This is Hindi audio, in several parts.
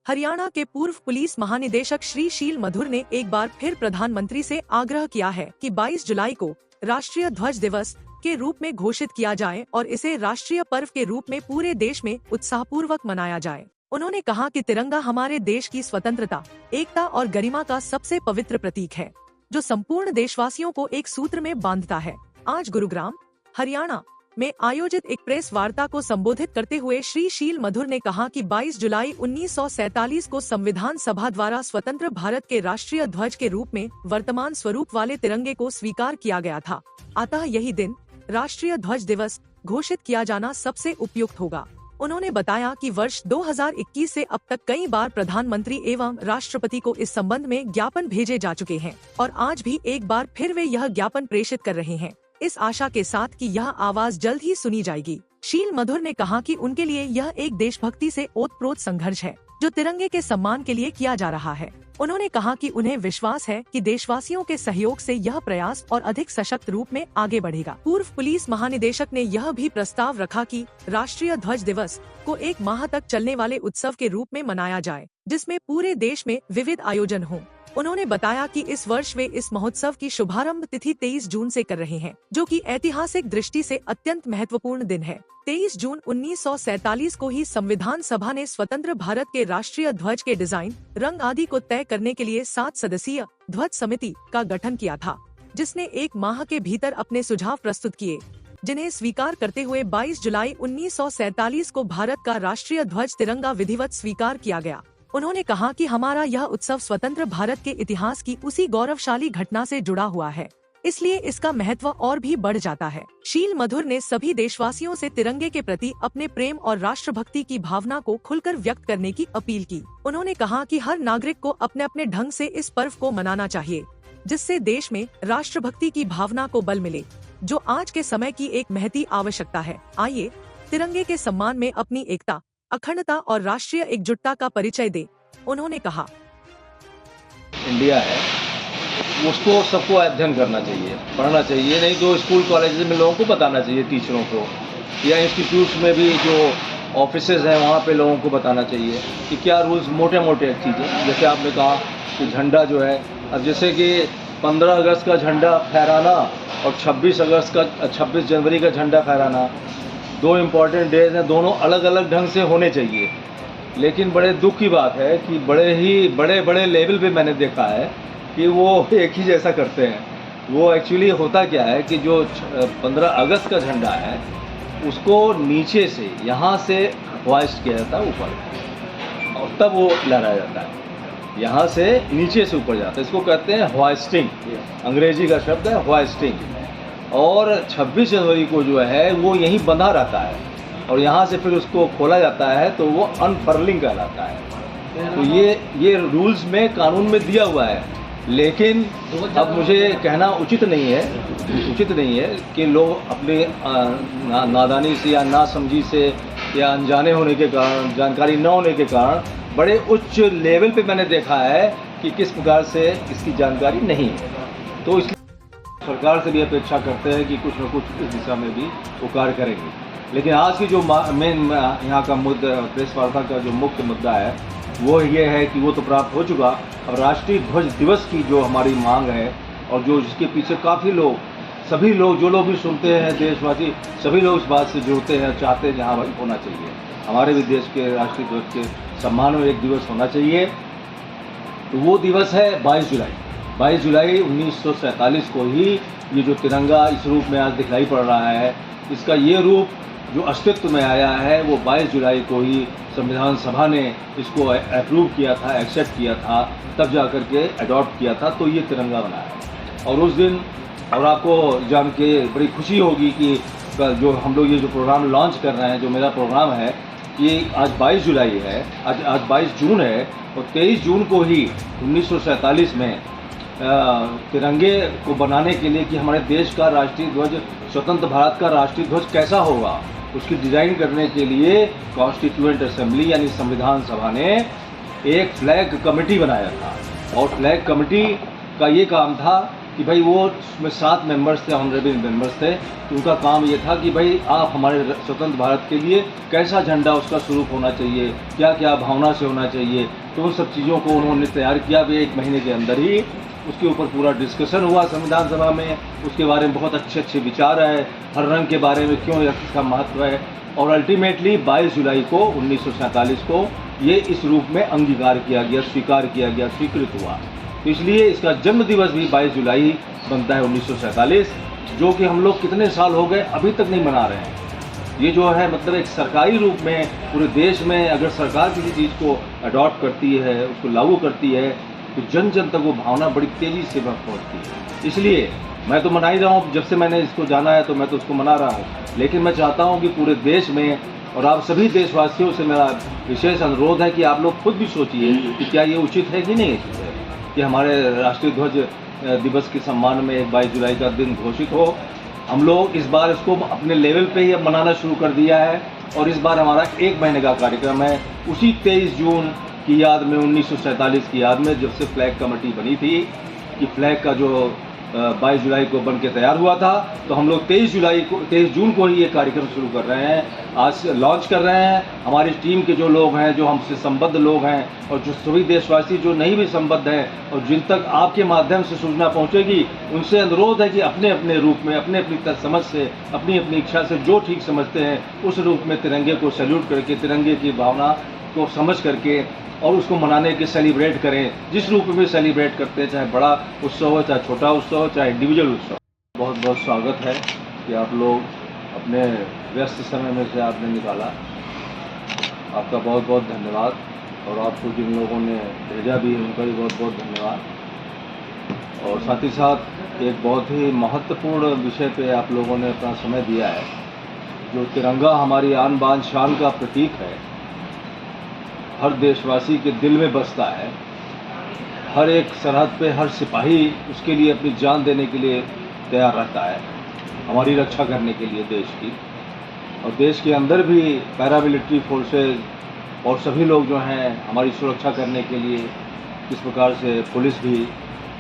हरियाणा के पूर्व पुलिस महानिदेशक श्री शील मधुर ने एक बार फिर प्रधानमंत्री से आग्रह किया है कि 22 जुलाई को राष्ट्रीय ध्वज दिवस के रूप में घोषित किया जाए और इसे राष्ट्रीय पर्व के रूप में पूरे देश में उत्साहपूर्वक मनाया जाए। उन्होंने कहा कि तिरंगा हमारे देश की स्वतंत्रता, एकता और गरिमा का सबसे पवित्र प्रतीक है, जो संपूर्ण देशवासियों को एक सूत्र में बांधता है। आज गुरुग्राम, हरियाणा में आयोजित एक प्रेस वार्ता को संबोधित करते हुए श्री शील मधुर ने कहा कि 22 जुलाई 1947 को संविधान सभा द्वारा स्वतंत्र भारत के राष्ट्रीय ध्वज के रूप में वर्तमान स्वरूप वाले तिरंगे को स्वीकार किया गया था। अतः यही दिन राष्ट्रीय ध्वज दिवस घोषित किया जाना सबसे उपयुक्त होगा। उन्होंने बताया कि वर्ष 2021 से अब तक कई बार प्रधानमंत्री एवं राष्ट्रपति को इस संबंध में ज्ञापन भेजे जा चुके हैं और आज भी एक बार फिर वे यह ज्ञापन प्रेषित कर रहे हैं, इस आशा के साथ कि यह आवाज जल्द ही सुनी जाएगी। शील मधुर ने कहा कि उनके लिए यह एक देशभक्ति से ओतप्रोत संघर्ष है जो तिरंगे के सम्मान के लिए किया जा रहा है। उन्होंने कहा कि उन्हें विश्वास है कि देशवासियों के सहयोग से यह प्रयास और अधिक सशक्त रूप में आगे बढ़ेगा। पूर्व पुलिस महानिदेशक ने यह भी प्रस्ताव रखा कि राष्ट्रीय ध्वज दिवस को एक माह तक चलने वाले उत्सव के रूप में मनाया जाए, जिसमें पूरे देश में विविध आयोजन हों। उन्होंने बताया कि इस वर्ष वे इस महोत्सव की शुभारंभ तिथि 23 जून से कर रहे हैं, जो कि ऐतिहासिक दृष्टि से अत्यंत महत्वपूर्ण दिन है। 23 जून 1947 को ही संविधान सभा ने स्वतंत्र भारत के राष्ट्रीय ध्वज के डिजाइन, रंग आदि को तय करने के लिए 7 सदस्यीय ध्वज समिति का गठन किया था, जिसने एक माह के भीतर अपने सुझाव प्रस्तुत किए, जिन्हें स्वीकार करते हुए 22 जुलाई 1947 को भारत का राष्ट्रीय ध्वज तिरंगा विधिवत स्वीकार किया गया। उन्होंने कहा कि हमारा यह उत्सव स्वतंत्र भारत के इतिहास की उसी गौरवशाली घटना से जुड़ा हुआ है, इसलिए इसका महत्व और भी बढ़ जाता है। शील मधुर ने सभी देशवासियों से तिरंगे के प्रति अपने प्रेम और राष्ट्रभक्ति की भावना को खुलकर व्यक्त करने की अपील की। उन्होंने कहा कि हर नागरिक को अपने अपने ढंग से इस पर्व को मनाना चाहिए, जिससे देश में राष्ट्रभक्ति की भावना को बल मिले, जो आज के समय की एक महती आवश्यकता है। आइए तिरंगे के सम्मान में अपनी एकता, अखंडता और राष्ट्रीय एकजुटता का परिचय दे। उन्होंने कहा, इंडिया है, उसको सबको अध्ययन करना चाहिए, पढ़ना चाहिए, नहीं तो स्कूल कॉलेज में लोगों को बताना चाहिए, टीचरों को या इंस्टीट्यूट्स में भी जो ऑफिसेज हैं वहाँ पे लोगों को बताना चाहिए कि क्या रूल्स, मोटे मोटे चीज़ें। जैसे आपने कहा कि झंडा जो है, अब जैसे कि 15 अगस्त का झंडा फहराना और 26 जनवरी का झंडा फहराना, दो इम्पॉर्टेंट डेज हैं, दोनों अलग अलग ढंग से होने चाहिए। लेकिन बड़े दुख की बात है कि बड़े लेवल पे मैंने देखा है कि वो एक ही जैसा करते हैं। वो एक्चुअली होता क्या है कि जो 15 अगस्त का झंडा है उसको नीचे से, यहाँ से होइस्ट किया जाता है ऊपर और तब वो लहराया जाता है। यहाँ से नीचे से ऊपर जाता है, इसको कहते हैं होइस्टिंग, अंग्रेजी का शब्द है होइस्टिंग। और 26 जनवरी को जो है वो यहीं बंधा रहता है और यहाँ से फिर उसको खोला जाता है तो वो अनफर्लिंग कहलाता है। तो ये रूल्स में, कानून में दिया हुआ है। लेकिन अब मुझे कहना उचित नहीं है कि लोग अपने नादानी से या नासमझी से या अनजाने होने के कारण, जानकारी न होने के कारण बड़े उच्च लेवल पे मैंने देखा है कि किस प्रकार से इसकी जानकारी नहीं है। तो इसलिए सरकार से भी अपेक्षा करते हैं कि कुछ न कुछ इस दिशा में भी वो कार्य करेंगे। लेकिन आज की जो मेन यहाँ का मुद्दा, प्रेस वार्ता का जो मुख्य मुद्दा है वो ये है कि वो तो प्राप्त हो चुका। अब राष्ट्रीय ध्वज दिवस की जो हमारी मांग है और जो जिसके पीछे काफ़ी लोग, सभी लोग, जो लोग भी सुनते हैं, देशवासी सभी लोग इस बात से जुड़ते हैं, चाहते हैं जहाँ भाई होना चाहिए। हमारे भी देश के राष्ट्रीय ध्वज के सम्मान में एक दिवस होना चाहिए। तो वो दिवस है 22 जुलाई। 22 जुलाई 1947 को ही ये जो तिरंगा इस रूप में आज दिखलाई पड़ रहा है, इसका ये रूप जो अस्तित्व में आया है वो 22 जुलाई को ही संविधान सभा ने इसको अप्रूव किया था, एक्सेप्ट किया था, तब जा कर के अडॉप्ट किया था, तो ये तिरंगा बना है। और उस दिन, और आपको जान के बड़ी खुशी होगी कि जो हम लोग ये जो प्रोग्राम लॉन्च कर रहे हैं, जो मेरा प्रोग्राम है, ये आज 22 जुलाई है, आज 22 जून है और 23 जून को ही 1947 में तिरंगे को बनाने के लिए कि हमारे देश का राष्ट्रीय ध्वज, स्वतंत्र भारत का राष्ट्रीय ध्वज कैसा होगा, उसकी डिज़ाइन करने के लिए कॉन्स्टिट्यूएंट असेंबली यानी संविधान सभा ने एक फ्लैग कमेटी बनाया था। और फ्लैग कमेटी का ये काम था कि भाई वो उसमें 7 मेंबर्स थे, ऑनरेबल मेंबर्स थे। तो उनका काम ये था कि भाई आप हमारे स्वतंत्र भारत के लिए कैसा झंडा उसका स्वरूप होना चाहिए, क्या क्या भावना से होना चाहिए। तो उन सब चीज़ों को उन्होंने तैयार किया भी 1 महीने के अंदर ही। उसके ऊपर पूरा डिस्कशन हुआ संविधान सभा में, उसके बारे में बहुत अच्छे अच्छे विचार आए, हर रंग के बारे में क्यों इसका महत्व है। और अल्टीमेटली 22 जुलाई को 1947 को ये इस रूप में अंगीकार किया गया, स्वीकार किया गया, स्वीकृत हुआ। तो इसलिए इसका जन्म दिवस भी 22 जुलाई बनता है 1947, जो कि हम लोग कितने साल हो गए अभी तक नहीं मना रहे हैं। ये जो है मतलब एक सरकारी रूप में पूरे देश में अगर सरकार किसी चीज़ को अडॉप्ट करती है, उसको लागू करती है, तो जन जन तक वो भावना बड़ी तेज़ी से पहुँचती है। इसलिए मैं तो मना ही रहा हूँ, जब से मैंने इसको जाना है तो मैं तो उसको मना रहा हूँ। लेकिन मैं चाहता हूँ कि पूरे देश में और आप सभी देशवासियों से मेरा विशेष अनुरोध है कि आप लोग खुद भी सोचिए कि क्या ये उचित है कि नहीं उचित है कि हमारे राष्ट्रीय ध्वज दिवस के सम्मान में 22 जुलाई का दिन घोषित हो। हम लोग इस बार इसको अपने लेवल पे ही अब मनाना शुरू कर दिया है और इस बार हमारा 1 महीने का कार्यक्रम है। उसी 23 जून की याद में, 1947 की याद में, जब से फ्लैग कमेटी बनी थी कि फ्लैग का जो 22 जुलाई को बन के तैयार हुआ था, तो हम लोग 23 जून को ही ये कार्यक्रम शुरू कर रहे हैं, आज लॉन्च कर रहे हैं। हमारी टीम के जो लोग हैं, जो हमसे संबद्ध लोग हैं और जो सभी देशवासी जो नहीं भी संबद्ध हैं और जिन तक आपके माध्यम से सूचना पहुंचेगी, उनसे अनुरोध है कि अपने अपने रूप में, अपने अपनी समझ से, अपनी अपनी इच्छा से जो ठीक समझते हैं उस रूप में तिरंगे को सैल्यूट करके, तिरंगे की भावना को समझ करके और उसको मनाने के सेलिब्रेट करें, जिस रूप में सेलिब्रेट करते हैं, चाहे बड़ा उत्सव हो, चाहे छोटा उत्सव हो, चाहे इंडिविजुअल उत्सव। बहुत बहुत स्वागत है कि आप लोग अपने व्यस्त समय में से आपने निकाला, आपका बहुत बहुत धन्यवाद। और आपको जिन लोगों ने भेजा भी उनका भी बहुत बहुत धन्यवाद। और साथ ही साथ एक बहुत ही महत्वपूर्ण विषय पे आप लोगों ने अपना समय दिया है। जो तिरंगा हमारी आन बान शान का प्रतीक है, हर देशवासी के दिल में बसता है। हर एक सरहद पे हर सिपाही उसके लिए अपनी जान देने के लिए तैयार रहता है, हमारी रक्षा करने के लिए देश की। और देश के अंदर भी पैरामिलिट्री फोर्सेज और सभी लोग जो हैं हमारी सुरक्षा करने के लिए, इस प्रकार से पुलिस भी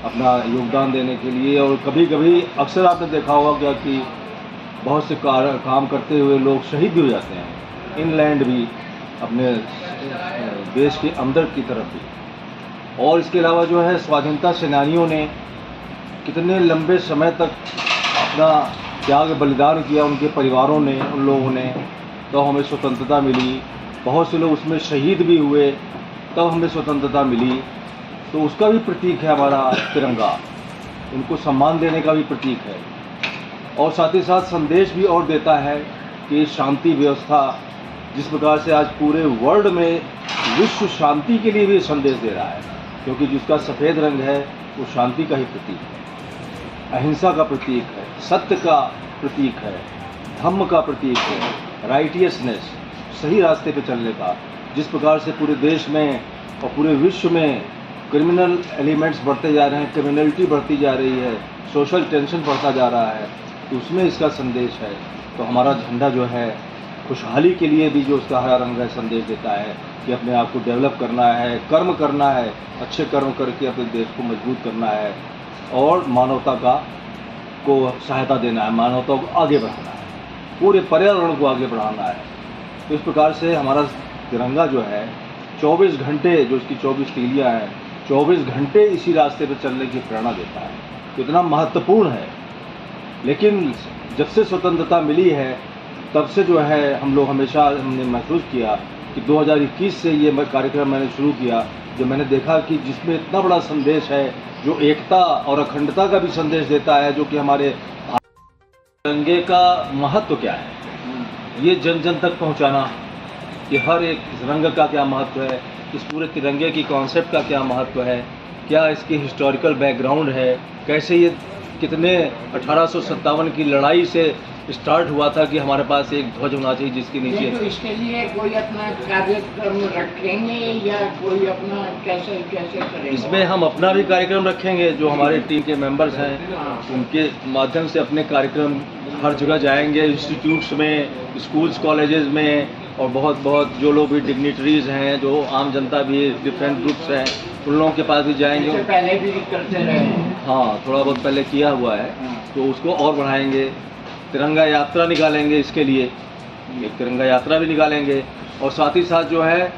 अपना योगदान देने के लिए। और कभी कभी अक्सर आपने देखा होगा क्या कि बहुत से काम करते हुए लोग शहीद भी हो जाते हैं, इनलैंड भी, अपने देश के अंदर की तरफ भी। और इसके अलावा जो है स्वाधीनता सेनानियों ने कितने लंबे समय तक अपना त्याग बलिदान किया, उनके परिवारों ने, उन लोगों ने, तो हमें स्वतंत्रता मिली। बहुत से लोग उसमें शहीद भी हुए, तब हमें स्वतंत्रता मिली। तो उसका भी प्रतीक है हमारा तिरंगा, उनको सम्मान देने का भी प्रतीक है। और साथ ही साथ संदेश भी और देता है कि शांति व्यवस्था, जिस प्रकार से आज पूरे वर्ल्ड में विश्व शांति के लिए भी संदेश दे रहा है, क्योंकि जिसका सफ़ेद रंग है वो शांति का ही प्रतीक है, अहिंसा का प्रतीक है, सत्य का प्रतीक है, धम्म का प्रतीक है, राइटियसनेस, सही रास्ते पे चलने का। जिस प्रकार से पूरे देश में और पूरे विश्व में क्रिमिनल एलिमेंट्स बढ़ते जा रहे हैं, क्रिमिनलिटी बढ़ती जा रही है, सोशल टेंशन बढ़ता जा रहा है, तो उसमें इसका संदेश है। तो हमारा झंडा जो है खुशहाली के लिए भी जो उसका हरा रंग है संदेश देता है कि अपने आप को डेवलप करना है, कर्म करना है, अच्छे कर्म करके अपने देश को मजबूत करना है और मानवता को सहायता देना है, मानवता को आगे बढ़ाना है, पूरे पर्यावरण को आगे बढ़ाना है। तो इस प्रकार से हमारा तिरंगा जो है 24 घंटे, जो इसकी 24 तीलियाँ हैं, 24 घंटे इसी रास्ते पर चलने की प्रेरणा देता है। तो इतना महत्वपूर्ण है। लेकिन जब से स्वतंत्रता मिली है तब से जो है हम लोग हमेशा हमने महसूस किया कि 2021 से ये कार्यक्रम मैंने शुरू किया, जो मैंने देखा कि जिसमें इतना बड़ा संदेश है, जो एकता और अखंडता का भी संदेश देता है, जो कि हमारे तिरंगे का महत्व क्या है, ये जन जन तक पहुंचाना कि हर एक रंग का क्या महत्व है, इस पूरे तिरंगे की कॉन्सेप्ट का क्या महत्व है, क्या इसकी हिस्टोरिकल बैकग्राउंड है, कैसे ये कितने 1857 की लड़ाई से स्टार्ट हुआ था कि हमारे पास एक ध्वज होना चाहिए जिसके नीचे। तो इसके लिए कोई अपना कार्यक्रम रखेंगे या कोई अपना कैसे करेंगे? इसमें हम अपना भी कार्यक्रम रखेंगे, जो हमारे टीम के मेंबर्स हैं उनके माध्यम से अपने कार्यक्रम हर जगह जाएंगे, इंस्टीट्यूट्स में, स्कूल्स, कॉलेजेस में, और बहुत बहुत जो लोग भी डिग्निटरीज हैं, जो आम जनता भी, डिफरेंट ग्रुप्स हैं, उन लोगों के पास भी जाएंगे। इससे पहले भी करते रहे हैं। हाँ, थोड़ा बहुत पहले किया हुआ है, तो उसको और बढ़ाएंगे। तिरंगा यात्रा निकालेंगे, इसके लिए एक तिरंगा यात्रा भी निकालेंगे। और साथ ही साथ जो है,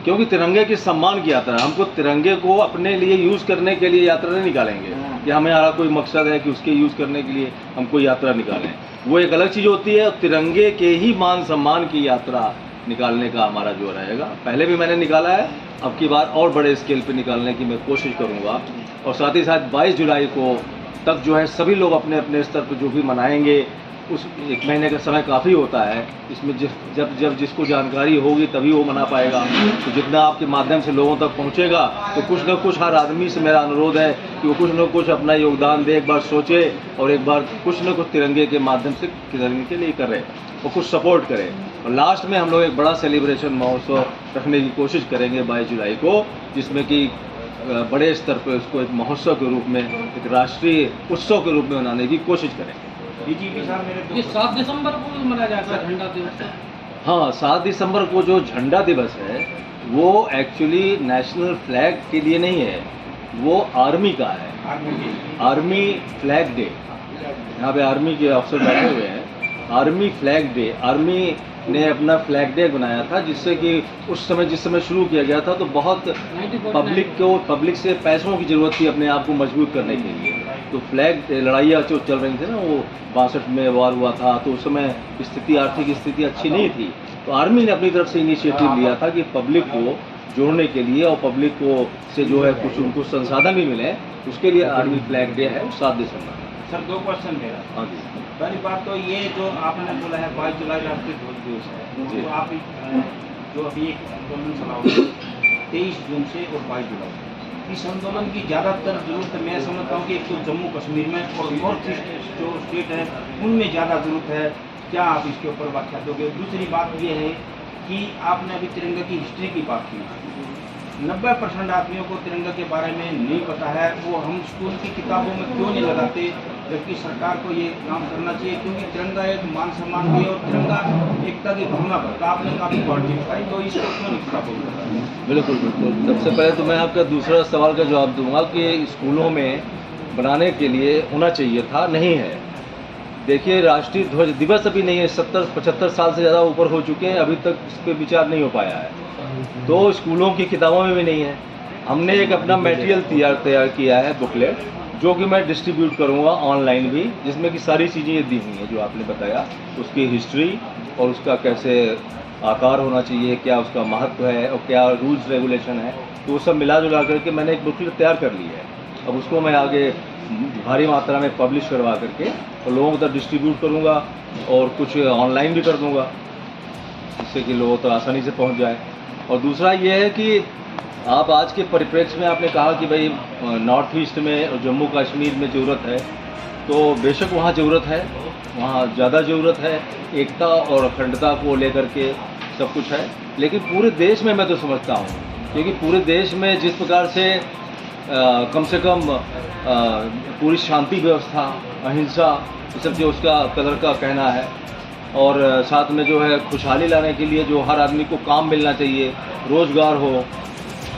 क्योंकि तिरंगे की सम्मान की यात्रा है, हमको तिरंगे को अपने लिए यूज़ करने के लिए यात्रा नहीं निकालेंगे कि हमारा कोई मकसद है कि उसके यूज़ करने के लिए हम कोई यात्रा निकालें। वो एक अलग चीज़ होती है। तिरंगे के ही मान सम्मान की यात्रा निकालने का हमारा जो रहेगा, पहले भी मैंने निकाला है, अब की बार और बड़े स्केल पे निकालने की मैं कोशिश करूँगा। और साथ ही साथ 22 जुलाई को तक जो है सभी लोग अपने अपने स्तर पर जो भी मनाएंगे, उस 1 महीने का समय काफ़ी होता है। इसमें जब जिसको जानकारी होगी तभी वो मना पाएगा। तो जितना आपके माध्यम से लोगों तक पहुंचेगा, तो कुछ न कुछ हर आदमी से मेरा अनुरोध है कि वो कुछ न कुछ अपना योगदान दे, एक बार सोचे और एक बार कुछ न कुछ तिरंगे के माध्यम से तिरंगे के लिए करे और कुछ सपोर्ट करे। और लास्ट में हम लोग एक बड़ा सेलिब्रेशन महोत्सव रखने की कोशिश करेंगे 22 जुलाई को, जिसमें कि बड़े स्तर पर उसको एक महोत्सव के रूप में, एक राष्ट्रीय उत्सव के रूप में मनाने की कोशिश करेंगे। ये 7 दिसंबर को मनाया जाता है झंडा दिवस। हाँ, 7 दिसंबर को जो झंडा दिवस है वो एक्चुअली नेशनल फ्लैग के लिए नहीं है, वो आर्मी का है। आर्मी फ्लैग डे, यहाँ पे आर्मी के अफसर बैठे हुए हैं। आर्मी फ्लैग डे, आर्मी ने अपना फ्लैग डे बनाया था, जिससे कि उस समय जिस समय शुरू किया गया था तो बहुत पब्लिक से पैसों की ज़रूरत थी अपने आप को मजबूत करने के लिए। तो फ्लैग लड़ाइयाँ जो चल रही थी ना, वो 62 में वार हुआ था, तो उस समय आर्थिक स्थिति अच्छी नहीं थी। तो आर्मी ने अपनी तरफ से इनिशिएटिव लिया था कि पब्लिक को जोड़ने के लिए और पब्लिक को से जो है कुछ उनको संसाधन भी मिले, उसके लिए आर्मी फ्लैग डे है 7 दिसंबर। सर 2 क्वेश्चन मेरा। हाँ जी। पहली बात तो ये जो आपने बोला है 22 जुलाई राष्ट्रीय ध्वज दिवस है, तो आप जो अभी एक आंदोलन चलाओगे 23 जून से और 22 जुलाई, इस आंदोलन की ज़्यादातर जरूरत मैं समझता हूँ कि एक तो जम्मू कश्मीर में और नॉर्थ ईस्ट जो स्टेट है उनमें ज़्यादा ज़रूरत है। क्या आप इसके ऊपर व्याख्या दोगे? दूसरी बात ये है कि आपने अभी तिरंगे की हिस्ट्री की बात की। 90% आदमियों को तिरंगा के बारे में नहीं पता है, वो हम स्कूल की किताबों में क्यों नहीं लगाते, जबकि सरकार को ये काम करना चाहिए, क्योंकि तिरंगा एक मान सम्मान भी है और तिरंगा एकता की भावना करता है। आपने काफ़ी क्वालिटी बताई, तो इसको क्यों नहीं किताबों में बताया? बिल्कुल बिल्कुल। सबसे पहले तो मैं आपका दूसरा सवाल का जवाब दूंगा कि स्कूलों में बनाने के लिए होना चाहिए था, नहीं है। देखिए, राष्ट्रीय ध्वज दिवस अभी नहीं है, 70-75 साल से ज़्यादा ऊपर हो चुके हैं, अभी तक इस पर विचार नहीं हो पाया है। तो स्कूलों की किताबों में भी नहीं है। हमने एक अपना मटेरियल तैयार किया है, बुकलेट, जो कि मैं डिस्ट्रीब्यूट करूँगा ऑनलाइन भी, जिसमें कि सारी चीज़ें दी हुई हैं जो आपने बताया, उसकी हिस्ट्री और उसका कैसे आकार होना चाहिए, क्या उसका महत्व है और क्या रूल्स रेगुलेशन है, तो वो सब मिला जुला करके मैंने एक बुकलेट तैयार कर ली है। अब उसको मैं आगे भारी मात्रा में पब्लिश करवा करके और लोगों तक डिस्ट्रीब्यूट करूँगा और कुछ ऑनलाइन भी कर दूँगा, जिससे कि लोगों तक आसानी से पहुँच जाए। और दूसरा ये है कि आप आज के परिप्रेक्ष्य में आपने कहा कि भाई नॉर्थ ईस्ट में और जम्मू कश्मीर में ज़रूरत है, तो बेशक वहाँ ज़रूरत है, वहाँ ज़्यादा ज़रूरत है, एकता और अखंडता को लेकर के सब कुछ है। लेकिन पूरे देश में मैं तो समझता हूँ, क्योंकि पूरे देश में जिस प्रकार से कम से कम पूरी शांति व्यवस्था, अहिंसा, ये सब जो उसका कदर का कहना है, और साथ में जो है खुशहाली लाने के लिए जो हर आदमी को काम मिलना चाहिए, रोज़गार हो,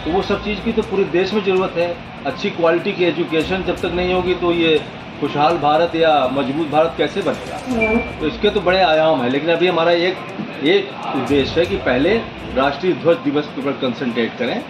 तो वो सब चीज़ की तो पूरे देश में ज़रूरत है। अच्छी क्वालिटी की एजुकेशन जब तक नहीं होगी तो ये खुशहाल भारत या मजबूत भारत कैसे बनेगा? तो इसके तो बड़े आयाम हैं। लेकिन अभी हमारा एक उद्देश्य है कि पहले राष्ट्रीय ध्वज दिवस के ऊपर कंसंट्रेट करें,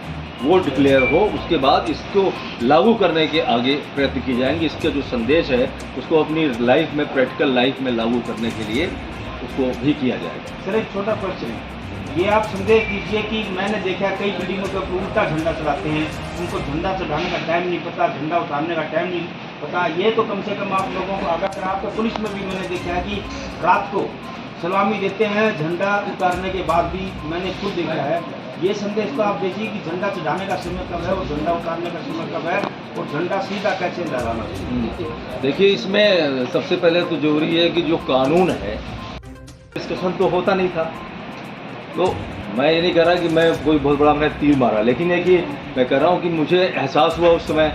वो डिक्लेयर हो, उसके बाद इसको लागू करने के आगे प्रयत्न किए जाएंगे। इसका जो संदेश है उसको अपनी लाइफ में, प्रैक्टिकल लाइफ में लागू करने के लिए उसको भी किया जाएगा। सर एक छोटा क्वेश्चन है, ये आप संदेश दीजिए कि मैंने देखा कई बिल्डिंगों पर उल्टा झंडा चलाते हैं, उनको झंडा चढ़ाने का टाइम नहीं पता, झंडा उतारने का टाइम नहीं पता। ये तो कम से कम आप लोगों को आगाह करा। आपको पुलिस में भी मैंने देखा है कि रात को सलामी देते हैं, झंडा उतारने के बाद भी मैंने खुद देखा है। ये संदेश तो आप देखिए कि झंडा चढ़ाने का समय कब है और झंडा उतारने का समय कब है, और झंडा सीधा कैसे लहराना चाहिए। देखिए, इसमें सबसे पहले तो जरूरी है कि जो कानून है, डिस्कशन तो होता नहीं था। तो मैं ये नहीं कह रहा कि मैं कोई बहुत बड़ा मैंने तीर मारा, लेकिन है कि मैं कह रहा हूँ कि मुझे एहसास हुआ उस समय,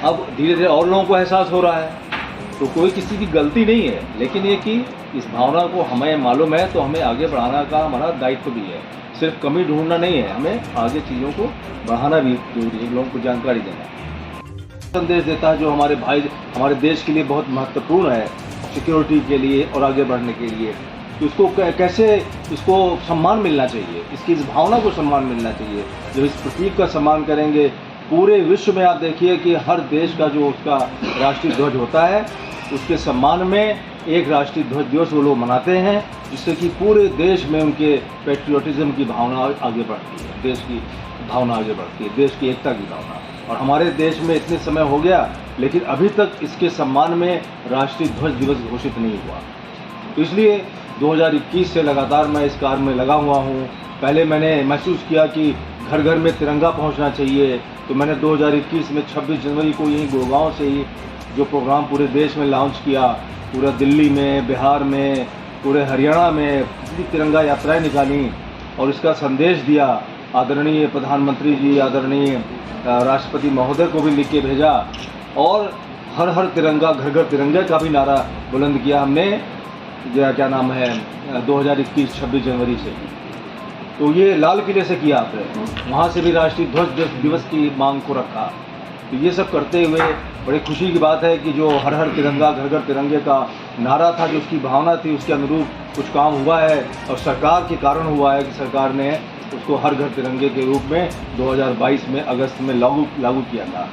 अब धीरे धीरे और लोगों को एहसास हो रहा है। तो कोई किसी की गलती नहीं है, लेकिन ये कि इस भावना को हमें मालूम है तो हमें आगे बढ़ाने का हमारा दायित्व भी है। सिर्फ कमी ढूंढना नहीं है, हमें आगे चीज़ों को बढ़ाना भी जरूरी है, लोगों को जानकारी देना। संदेश देता है जो हमारे भाई हमारे देश के लिए बहुत महत्वपूर्ण है, सिक्योरिटी के लिए और आगे बढ़ने के लिए, तो इसको कैसे इसको सम्मान मिलना चाहिए, इसकी इस भावना को सम्मान मिलना चाहिए। जब इस प्रतीक का सम्मान करेंगे, पूरे विश्व में आप देखिए कि हर देश का जो उसका राष्ट्रीय ध्वज होता है, उसके सम्मान में एक राष्ट्रीय ध्वज दिवस वो लोग मनाते हैं, जिससे कि पूरे देश में उनके पेट्रियोटिज्म की भावना आगे बढ़ती है, देश की भावना आगे बढ़ती है, देश की एकता की भावना। और हमारे देश में इतने समय हो गया, लेकिन अभी तक इसके सम्मान में राष्ट्रीय ध्वज दिवस घोषित नहीं हुआ। तो इसलिए 2021 से लगातार मैं इस कार्य में लगा हुआ हूँ। पहले मैंने महसूस किया कि घर घर में तिरंगा पहुँचना चाहिए, तो मैंने 2021 में 26 जनवरी को यहीं गुड़गांव से ही जो प्रोग्राम पूरे देश में लॉन्च किया, पूरा दिल्ली में, बिहार में, पूरे हरियाणा में तिरंगा यात्राएं निकाली और इसका संदेश दिया। आदरणीय प्रधानमंत्री जी, आदरणीय राष्ट्रपति महोदय को भी लिख के भेजा और हर हर तिरंगा, घर घर तिरंगे का भी नारा बुलंद किया हमने, क्या नाम है, 2021 26 जनवरी से। तो ये लाल किले से किया आपने, वहाँ से भी राष्ट्रीय ध्वज दिवस की मांग को रखा। तो ये सब करते हुए बड़ी खुशी की बात है कि जो हर हर तिरंगा, घर घर तिरंगे का नारा था, जो उसकी भावना थी, उसके अनुरूप कुछ काम हुआ है और सरकार के कारण हुआ है कि सरकार ने उसको हर घर तिरंगे के रूप में 2022 में अगस्त में लागू किया था।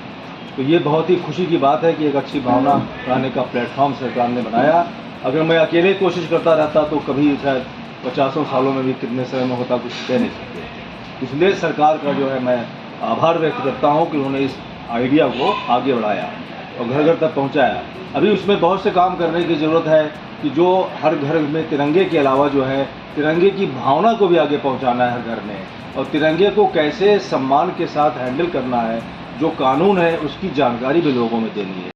तो ये बहुत ही खुशी की बात है कि एक अच्छी भावना लाने का प्लेटफॉर्म सरकार ने बनाया। अगर मैं अकेले कोशिश करता रहता तो कभी शायद 50 सालों में भी कितने समय में होता, कुछ कह नहीं सकते। इसलिए सरकार का जो है मैं आभार व्यक्त करता हूँ कि उन्होंने इस आइडिया को आगे बढ़ाया और घर घर तक पहुँचाया। अभी उसमें बहुत से काम करने की ज़रूरत है कि जो हर घर में तिरंगे के अलावा जो है तिरंगे की भावना को भी आगे पहुंचाना है हर घर में, और तिरंगे को कैसे सम्मान के साथ हैंडल करना है, जो कानून है उसकी जानकारी भी लोगों में देनी है।